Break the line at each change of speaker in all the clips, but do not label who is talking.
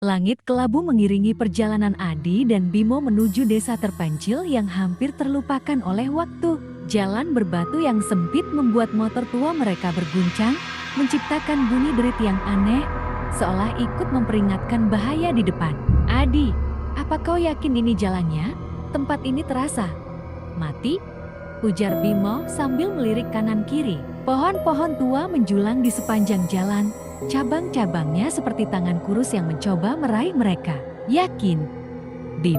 Langit kelabu mengiringi perjalanan Adi dan Bimo menuju desa terpencil yang hampir terlupakan oleh waktu. Jalan berbatu yang sempit membuat motor tua mereka berguncang, menciptakan bunyi derit yang aneh, seolah ikut memperingatkan bahaya di depan. Adi, apa kau yakin ini jalannya? Tempat ini terasa mati, ujar Bimo sambil melirik kanan kiri. Pohon-pohon tua menjulang di sepanjang jalan. Cabang-cabangnya seperti tangan kurus yang mencoba meraih mereka. Yakin? Bim,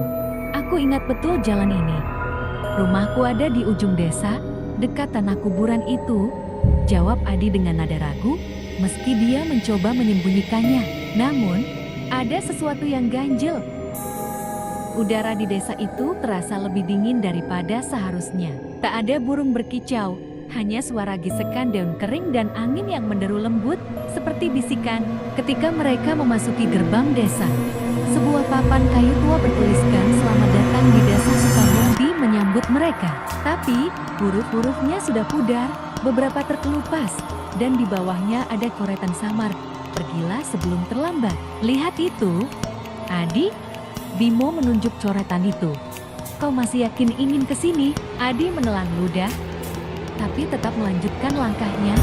aku ingat betul jalan ini. Rumahku ada di ujung desa, dekat tanah kuburan itu, jawab Adi dengan nada ragu, meski dia mencoba menyembunyikannya. Namun, ada sesuatu yang ganjil. Udara di desa itu terasa lebih dingin daripada seharusnya. Tak ada burung berkicau, hanya suara gesekan daun kering dan angin yang menderu lembut, seperti bisikan ketika mereka memasuki gerbang desa. Sebuah papan kayu tua bertuliskan "Selamat datang di Desa Sukamukti" menyambut mereka. Tapi, huruf-hurufnya sudah pudar, beberapa terkelupas, dan di bawahnya ada coretan samar, "Pergilah sebelum terlambat." Lihat itu, Adi. Bimo menunjuk coretan itu. Kau masih yakin ingin ke sini? Adi menelan ludah, tapi tetap melanjutkan langkahnya.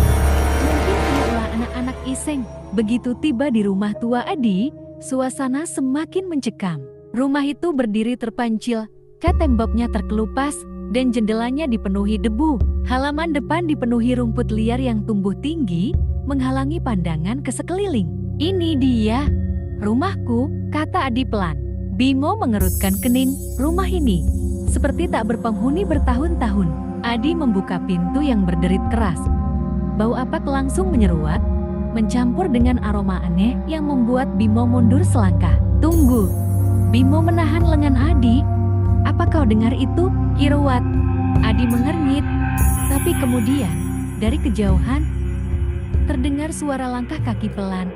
Mungkin ini adalah anak-anak iseng. Begitu tiba di rumah tua Adi, suasana semakin mencekam. Rumah itu berdiri terpencil, temboknya terkelupas, dan jendelanya dipenuhi debu. Halaman depan dipenuhi rumput liar yang tumbuh tinggi, menghalangi pandangan ke sekeliling. Ini dia, rumahku, kata Adi pelan. Bimo mengerutkan kening. Rumah ini seperti tak berpenghuni bertahun-tahun. Adi membuka pintu yang berderit keras. Bau apak langsung menyeruak, mencampur dengan aroma aneh yang membuat Bimo mundur selangkah. Tunggu. Bimo menahan lengan Adi. Apa kau dengar itu? Kiruat. Adi mengernyit. Tapi kemudian, dari kejauhan, terdengar suara langkah kaki pelan,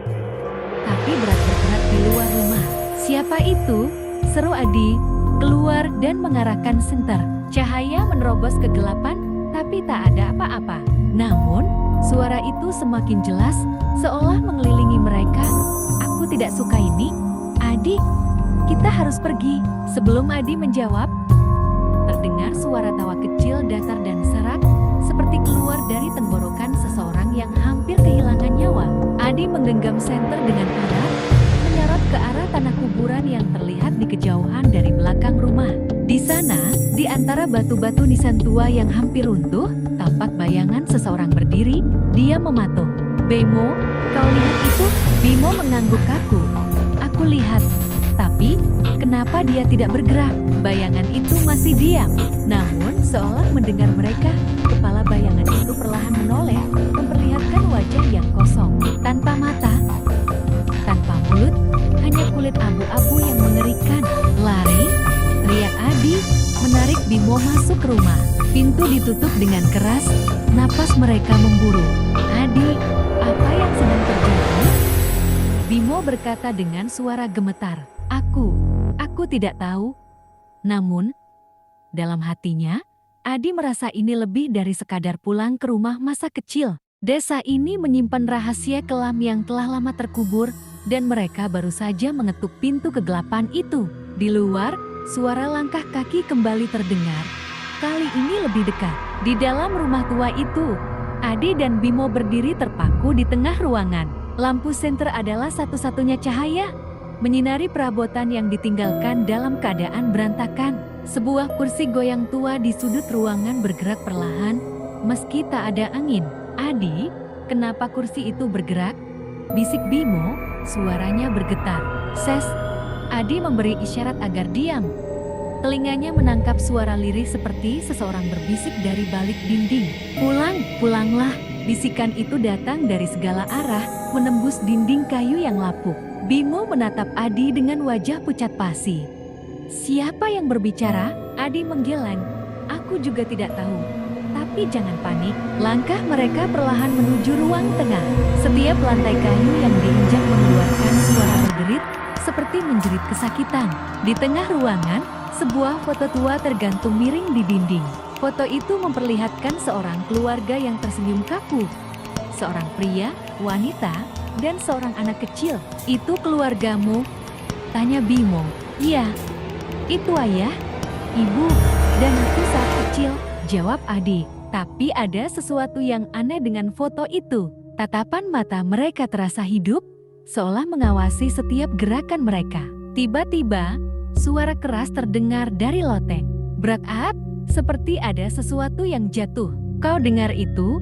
tapi berat bergerak di luar rumah. Siapa itu? Seru Adi, keluar dan mengarahkan senter. Cahaya menerobos kegelapan, tapi tak ada apa-apa. Namun, suara itu semakin jelas, seolah mengelilingi mereka. Aku tidak suka ini. Adi, kita harus pergi. Sebelum Adi menjawab, terdengar suara tawa kecil datar dan serak, seperti keluar dari tenggorokan seseorang yang hampir kehilangan nyawa. Adi menggenggam senter dengan erat, menyorot ke arah tanah kuburan yang terlihat di kejauhan dari belakang rumah. Di sana, di antara batu-batu nisan tua yang hampir runtuh, tampak bayangan seseorang berdiri. Dia mematung. Bimo, kau lihat itu? Bimo mengangguk kaku. Aku lihat. Tapi, kenapa dia tidak bergerak? Bayangan itu masih diam. Namun, seolah mendengar mereka, kepala bayangan itu perlahan menoleh, memperlihatkan wajah yang kosong, tanpa mata, tanpa mulut, hanya kulit abu-abu yang mengerikan. Lari, teriak Adi, menarik Bimo masuk ke rumah. Pintu ditutup dengan keras, napas mereka memburu. Adi, apa yang sedang terjadi? Bimo berkata dengan suara gemetar. Aku tidak tahu. Namun, dalam hatinya, Adi merasa ini lebih dari sekadar pulang ke rumah masa kecil. Desa ini menyimpan rahasia kelam yang telah lama terkubur, dan mereka baru saja mengetuk pintu kegelapan itu. Di luar, suara langkah kaki kembali terdengar. Kali ini lebih dekat. Di dalam rumah tua itu, Adi dan Bimo berdiri terpaku di tengah ruangan. Lampu senter adalah satu-satunya cahaya, menyinari perabotan yang ditinggalkan dalam keadaan berantakan. Sebuah kursi goyang tua di sudut ruangan bergerak perlahan, meski tak ada angin. Adi, kenapa kursi itu bergerak? Bisik Bimo, suaranya bergetar. Ses, Adi memberi isyarat agar diam. Telinganya menangkap suara lirih seperti seseorang berbisik dari balik dinding. Pulanglah. Bisikan itu datang dari segala arah, menembus dinding kayu yang lapuk. Bimo menatap Adi dengan wajah pucat pasi. Siapa yang berbicara? Adi menggeleng. Aku juga tidak tahu. Tapi jangan panik. Langkah mereka perlahan menuju ruang tengah. Setiap lantai kayu yang diinjak mengeluarkan suara berderit, seperti menjerit kesakitan. Di tengah ruangan, sebuah foto tua tergantung miring di dinding. Foto itu memperlihatkan seorang keluarga yang tersenyum kaku. Seorang pria, wanita, dan seorang anak kecil. Itu keluargamu, Tanya Bimo. Iya, itu ayah, ibu, dan aku saat kecil, jawab Adi. Tapi ada sesuatu yang aneh dengan foto itu. Tatapan mata mereka terasa hidup, seolah mengawasi setiap gerakan mereka. Tiba-tiba, suara keras terdengar dari loteng. Brak-at, seperti ada sesuatu yang jatuh. Kau dengar itu?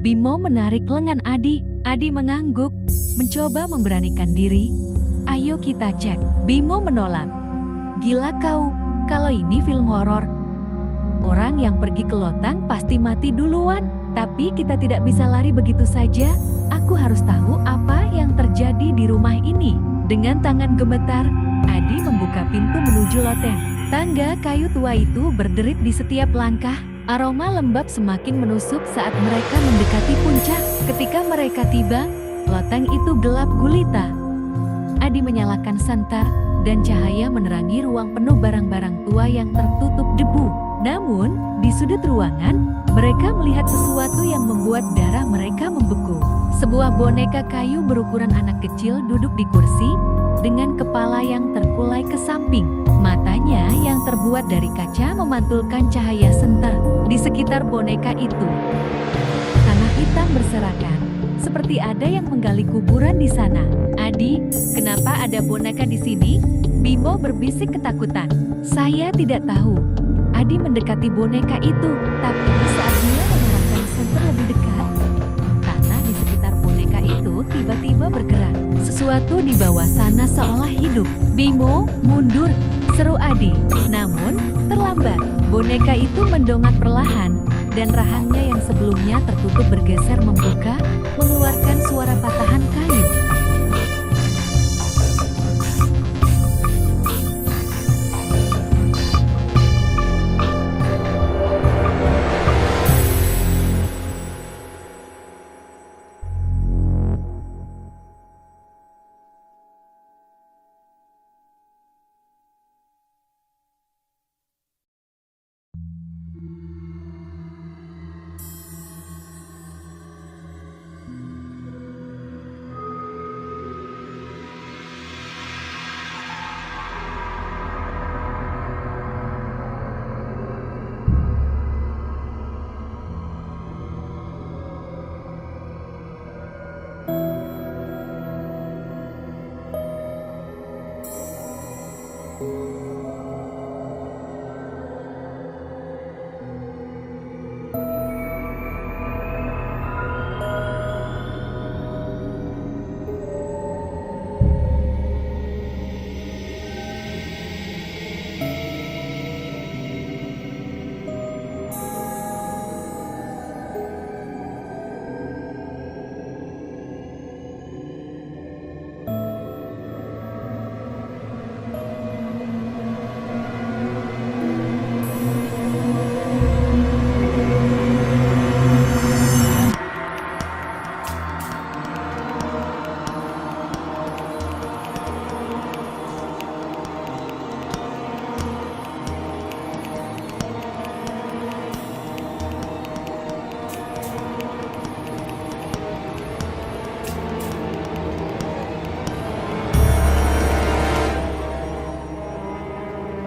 Bimo menarik lengan Adi. Adi mengangguk, mencoba memberanikan diri. Ayo kita cek. Bimo menolak. Gila kau, kalau ini film horor. Orang yang pergi ke lotang pasti mati duluan. Tapi kita tidak bisa lari begitu saja. Aku harus tahu apa yang terjadi di rumah ini. Dengan tangan gemetar, Adi membuka pintu menuju loteng. Tangga kayu tua itu berderit di setiap langkah. Aroma lembab semakin menusuk saat mereka mendekati puncak. Ketika mereka tiba, loteng itu gelap gulita. Adi menyalakan santar, dan cahaya menerangi ruang penuh barang-barang tua yang tertutup debu. Namun, di sudut ruangan, mereka melihat sesuatu yang membuat darah mereka membeku. Sebuah boneka kayu berukuran anak kecil duduk di kursi, dengan kepala yang terkulai ke samping. Matanya yang terbuat dari kaca memantulkan cahaya sentar. Di sekitar boneka itu, tanah hitam berserakan, seperti ada yang menggali kuburan di sana. Adi, kenapa ada boneka di sini? Bimo berbisik ketakutan. Saya tidak tahu. Adi mendekati boneka itu, tapi saat dia mengarahkan senter lebih dekat, tanah di sekitar boneka itu tiba-tiba bergerak. Sesuatu di bawah sana seolah hidup. Bimo, mundur, seru Adi. Namun, terlambat. Boneka itu mendongak perlahan, dan rahangnya yang sebelumnya tertutup bergeser membuka, mengeluarkan suara patahan kayu.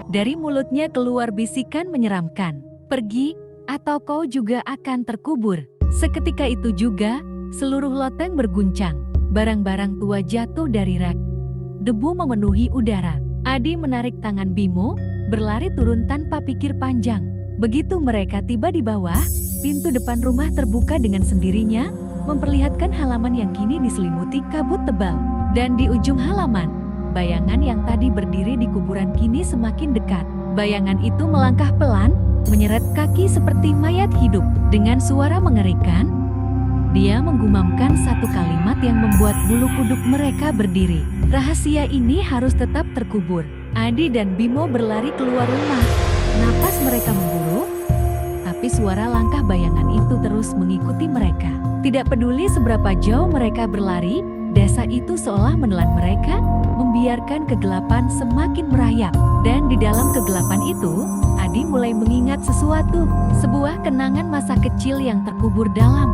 Dari mulutnya keluar bisikan menyeramkan. Pergi, atau kau juga akan terkubur. Seketika itu juga, seluruh loteng berguncang. Barang-barang tua jatuh dari rak. Debu memenuhi udara. Adi menarik tangan Bimo, berlari turun tanpa pikir panjang. Begitu mereka tiba di bawah, pintu depan rumah terbuka dengan sendirinya, memperlihatkan halaman yang kini diselimuti kabut tebal. Dan di ujung halaman, bayangan yang tadi berdiri di kuburan kini semakin dekat. Bayangan itu melangkah pelan, menyeret kaki seperti mayat hidup. Dengan suara mengerikan, dia menggumamkan satu kalimat yang membuat bulu kuduk mereka berdiri. Rahasia ini harus tetap terkubur. Adi dan Bimo berlari keluar rumah. Napas mereka memburu, tapi suara langkah bayangan itu terus mengikuti mereka. Tidak peduli seberapa jauh mereka berlari, desa itu seolah menelan mereka, membiarkan kegelapan semakin merayap. Dan di dalam kegelapan itu, Adi mulai mengingat sesuatu, sebuah kenangan masa kecil yang terkubur dalam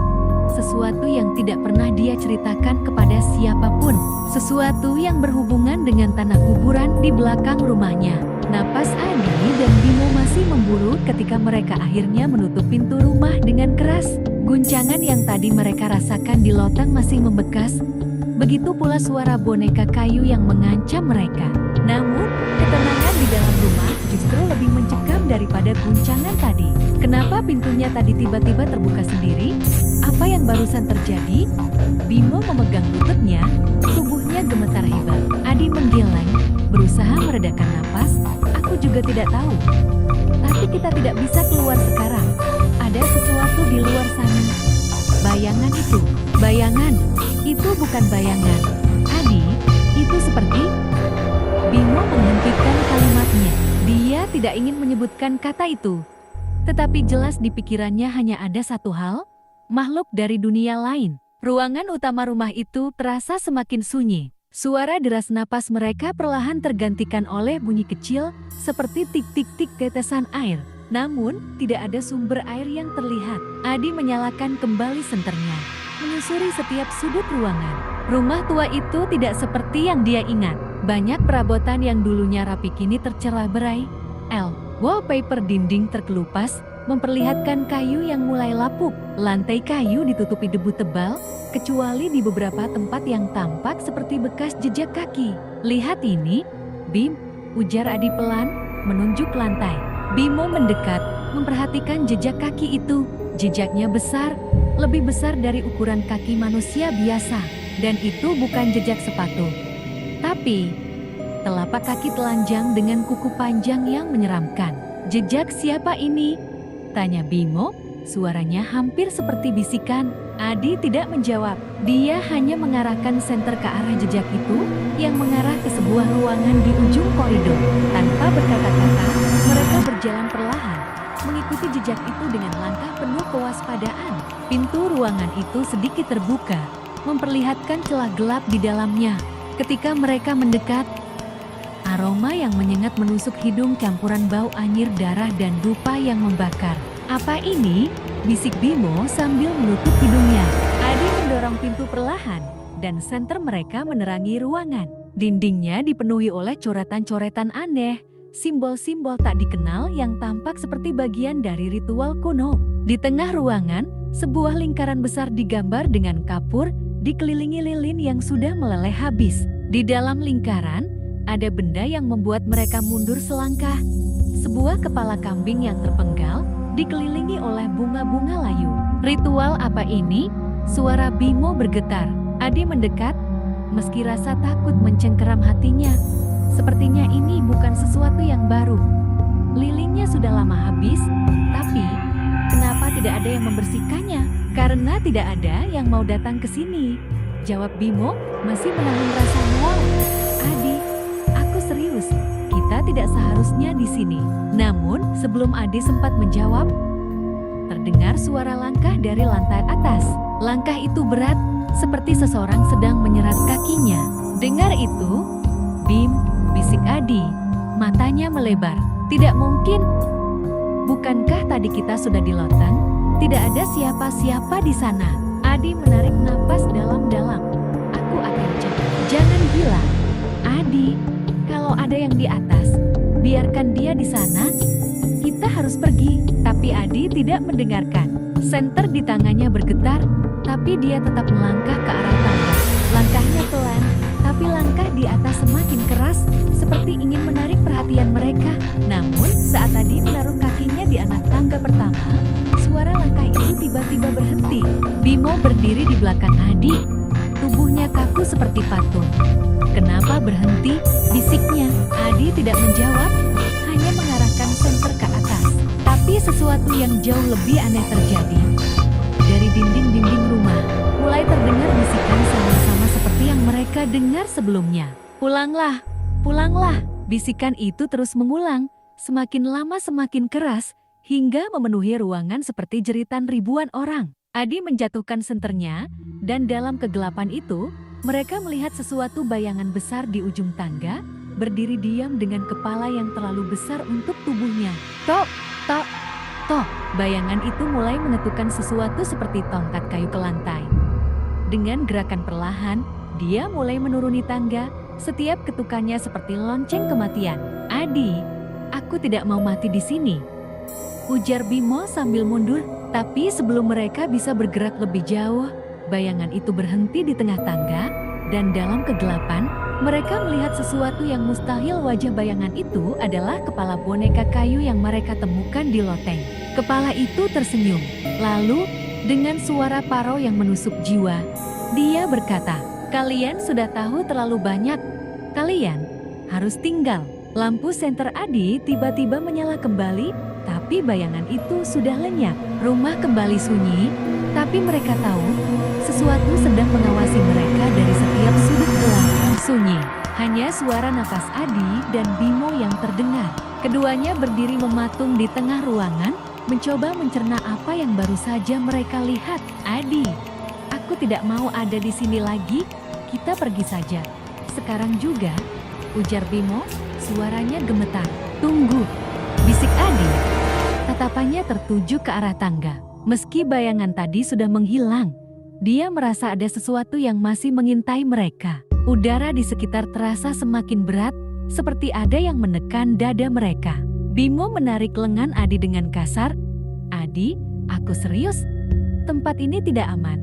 sesuatu yang tidak pernah dia ceritakan kepada siapapun, sesuatu yang berhubungan dengan tanah kuburan di belakang rumahnya. Napas Adi dan Bimo masih memburu ketika mereka akhirnya menutup pintu rumah dengan keras. Guncangan yang tadi mereka rasakan di lotang masih membekas. Begitu pula suara boneka kayu yang mengancam mereka. Namun, ketenangan di dalam rumah justru lebih mencekam daripada guncangan tadi. Kenapa pintunya tadi tiba-tiba terbuka sendiri? Apa yang barusan terjadi? Bimo memegang lututnya, tubuhnya gemetar hebat. Adi menggeleng, berusaha meredakan napas. Aku juga tidak tahu. Tapi kita tidak bisa keluar sekarang. Ada sesuatu di luar sana. Bayangan itu. Bayangan. Itu bukan bayangan. Adi, itu seperti... Bimo menghentikan kalimatnya. Dia tidak ingin menyebutkan kata itu. Tetapi jelas di pikirannya hanya ada satu hal. Makhluk dari dunia lain. Ruangan utama rumah itu terasa semakin sunyi. Suara deras napas mereka perlahan tergantikan oleh bunyi kecil, seperti tik-tik-tik tetesan air. Namun, tidak ada sumber air yang terlihat. Adi menyalakan kembali senternya, menyusuri setiap sudut ruangan. Rumah tua itu tidak seperti yang dia ingat. Banyak perabotan yang dulunya rapi kini tercerai berai. Wallpaper dinding terkelupas, memperlihatkan kayu yang mulai lapuk. Lantai kayu ditutupi debu tebal, kecuali di beberapa tempat yang tampak seperti bekas jejak kaki. Lihat ini, Bim, ujar Adi pelan, menunjuk lantai. Bimo mendekat, memperhatikan jejak kaki itu. Jejaknya besar, lebih besar dari ukuran kaki manusia biasa. Dan itu bukan jejak sepatu. Tapi, telapak kaki telanjang dengan kuku panjang yang menyeramkan. Jejak siapa ini? Tanya Bimo, suaranya hampir seperti bisikan. Adi tidak menjawab. Dia hanya mengarahkan senter ke arah jejak itu, yang mengarah ke sebuah ruangan di ujung koridor. Tanpa berkata-kata, mereka berjalan perlahan, mengikuti jejak itu dengan langkah penuh kewaspadaan. Pintu ruangan itu sedikit terbuka, memperlihatkan celah gelap di dalamnya. Ketika mereka mendekat, aroma yang menyengat menusuk hidung campuran bau anyir darah dan dupa yang membakar. Apa ini? Bisik Bimo sambil menutup hidungnya. Adi mendorong pintu perlahan, dan senter mereka menerangi ruangan. Dindingnya dipenuhi oleh coretan-coretan aneh, simbol-simbol tak dikenal yang tampak seperti bagian dari ritual kuno. Di tengah ruangan, sebuah lingkaran besar digambar dengan kapur, dikelilingi lilin yang sudah meleleh habis. Di dalam lingkaran, ada benda yang membuat mereka mundur selangkah. Sebuah kepala kambing yang terpenggal, dikelilingi oleh bunga-bunga layu. Ritual apa ini? Suara Bimo bergetar. Adi mendekat, meski rasa takut mencengkeram hatinya. Sepertinya ini bukan sesuatu yang baru. Lilinnya sudah lama habis, tapi kenapa tidak ada yang membersihkannya? Karena tidak ada yang mau datang ke sini. Jawab Bimo, masih menahan rasa mual. Adi, aku serius. Kita tidak seharusnya di sini. Namun, sebelum Adi sempat menjawab, terdengar suara langkah dari lantai atas. Langkah itu berat, seperti seseorang sedang menyerat kakinya. Dengar itu, Bim, bisik Adi. Matanya melebar. Tidak mungkin. Bukankah tadi kita sudah di loteng? Tidak ada siapa-siapa di sana. Adi menarik napas dalam-dalam. Aku akan cek. Jangan gila. Adi, kalau ada yang di atas, biarkan dia di sana. Kita harus pergi. Tapi Adi tidak mendengarkan. Senter di tangannya bergetar, tapi dia tetap melangkah ke arah tangga. Langkahnya pelan, tapi langkah di atas semakin keras, seperti ingin menarik perhatian mereka. Namun, saat Adi menaruh kakinya di anak tangga pertama, suara langkah itu tiba-tiba berhenti. Bimo berdiri di belakang Adi. Tubuhnya kaku seperti patung. Kenapa berhenti? Bisiknya. Adi tidak menjawab, hanya mengarahkan senter ke atas. Tapi sesuatu yang jauh lebih aneh terjadi. Dari dinding-dinding rumah, mulai terdengar bisikan sama-sama seperti yang mereka dengar sebelumnya. Pulanglah, pulanglah. Bisikan itu terus mengulang, semakin lama semakin keras, hingga memenuhi ruangan seperti jeritan ribuan orang. Adi menjatuhkan senternya, dan dalam kegelapan itu, mereka melihat sesuatu bayangan besar di ujung tangga, berdiri diam dengan kepala yang terlalu besar untuk tubuhnya. Tok, tok, Toh, bayangan itu mulai mengetukkan sesuatu seperti tongkat kayu ke lantai. Dengan gerakan perlahan, dia mulai menuruni tangga. Setiap ketukannya seperti lonceng kematian. "Adi, aku tidak mau mati di sini," ujar Bimo sambil mundur. Tapi sebelum mereka bisa bergerak lebih jauh, bayangan itu berhenti di tengah tangga, dan dalam kegelapan, mereka melihat sesuatu yang mustahil. Wajah bayangan itu adalah kepala boneka kayu yang mereka temukan di loteng. Kepala itu tersenyum. Lalu, dengan suara parau yang menusuk jiwa, dia berkata, "Kalian sudah tahu terlalu banyak. Kalian harus tinggal." Lampu senter Adi tiba-tiba menyala kembali, tapi bayangan itu sudah lenyap. Rumah kembali sunyi, tapi mereka tahu sesuatu sedang mengawasi mereka dari setiap sudut gelap. Sunyi, hanya suara nafas Adi dan Bimo yang terdengar. Keduanya berdiri mematung di tengah ruangan, mencoba mencerna apa yang baru saja mereka lihat. "Adi, aku tidak mau ada di sini lagi, kita pergi saja. Sekarang juga," ujar Bimo, suaranya gemetar. "Tunggu," bisik Adi. Tatapannya tertuju ke arah tangga. Meski bayangan tadi sudah menghilang, dia merasa ada sesuatu yang masih mengintai mereka. Udara di sekitar terasa semakin berat, seperti ada yang menekan dada mereka. Bimo menarik lengan Adi dengan kasar. "Adi, aku serius. Tempat ini tidak aman.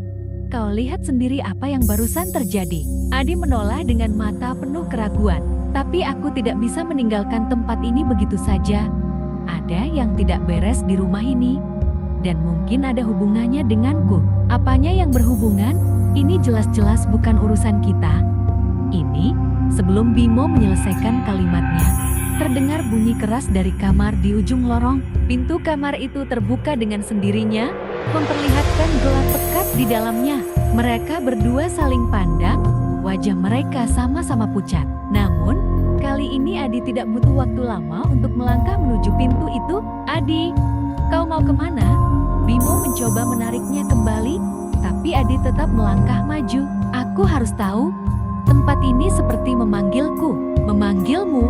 Kau lihat sendiri apa yang barusan terjadi." Adi menoleh dengan mata penuh keraguan. "Tapi aku tidak bisa meninggalkan tempat ini begitu saja. Ada yang tidak beres di rumah ini. Dan mungkin ada hubungannya denganku." "Apanya yang berhubungan? Ini jelas-jelas bukan urusan kita." Ini, sebelum Bimo menyelesaikan kalimatnya, terdengar bunyi keras dari kamar di ujung lorong. Pintu kamar itu terbuka dengan sendirinya, memperlihatkan gelap pekat di dalamnya. Mereka berdua saling pandang, wajah mereka sama-sama pucat. Namun, kali ini Adi tidak butuh waktu lama untuk melangkah menuju pintu itu. "Adi, kau mau kemana?" Bimo mencoba menariknya kembali, tapi Adi tetap melangkah maju. "Aku harus tahu. Tempat ini seperti memanggilku." "Memanggilmu?"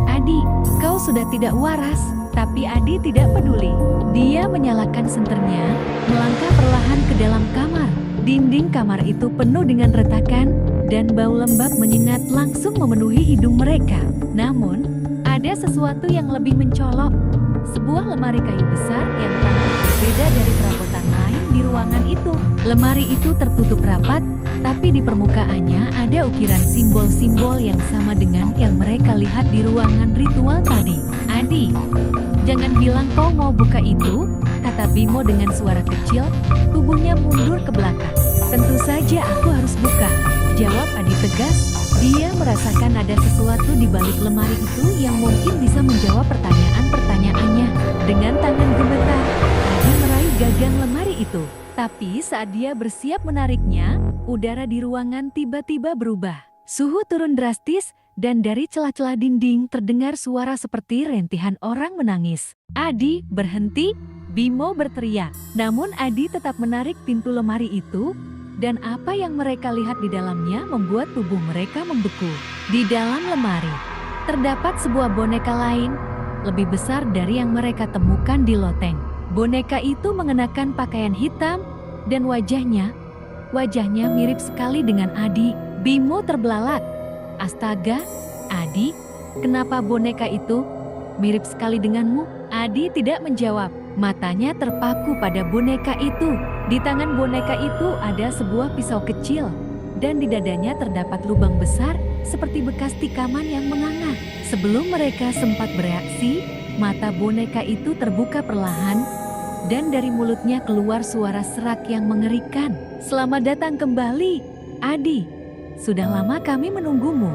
"Adi, kau sudah tidak waras." Tapi Adi tidak peduli. Dia menyalakan senternya, melangkah perlahan ke dalam kamar. Dinding kamar itu penuh dengan retakan, dan bau lembab menyengat langsung memenuhi hidung mereka. Namun, ada sesuatu yang lebih mencolok. Sebuah lemari kayu besar yang tampak berbeda dari perabotan lain di ruangan itu. Lemari itu tertutup rapat, tapi di permukaannya ada ukiran simbol-simbol yang sama dengan yang mereka lihat di ruangan ritual tadi. "Adi, jangan bilang kau mau buka itu," kata Bimo dengan suara kecil, tubuhnya mundur ke belakang. "Tentu saja aku harus buka," jawab Adi tegas. Dia merasakan ada sesuatu di balik lemari itu yang mungkin bisa menjawab pertanyaan-pertanyaannya. Dengan tangan gemetar, Adi meraih gagang lemari itu. Tapi saat dia bersiap menariknya, udara di ruangan tiba-tiba berubah. Suhu turun drastis, dan dari celah-celah dinding terdengar suara seperti rintihan orang menangis. "Adi, berhenti!" Bimo berteriak. Namun Adi tetap menarik pintu lemari itu, dan apa yang mereka lihat di dalamnya membuat tubuh mereka membeku. Di dalam lemari, terdapat sebuah boneka lain, lebih besar dari yang mereka temukan di loteng. Boneka itu mengenakan pakaian hitam, dan wajahnya mirip sekali dengan Adi. Bimo terbelalak. "Astaga, Adi, kenapa boneka itu mirip sekali denganmu?" Adi tidak menjawab. Matanya terpaku pada boneka itu. Di tangan boneka itu ada sebuah pisau kecil, dan di dadanya terdapat lubang besar seperti bekas tikaman yang menganga. Sebelum mereka sempat bereaksi, mata boneka itu terbuka perlahan, dan dari mulutnya keluar suara serak yang mengerikan. "Selamat datang kembali, Adi. Sudah lama kami menunggumu."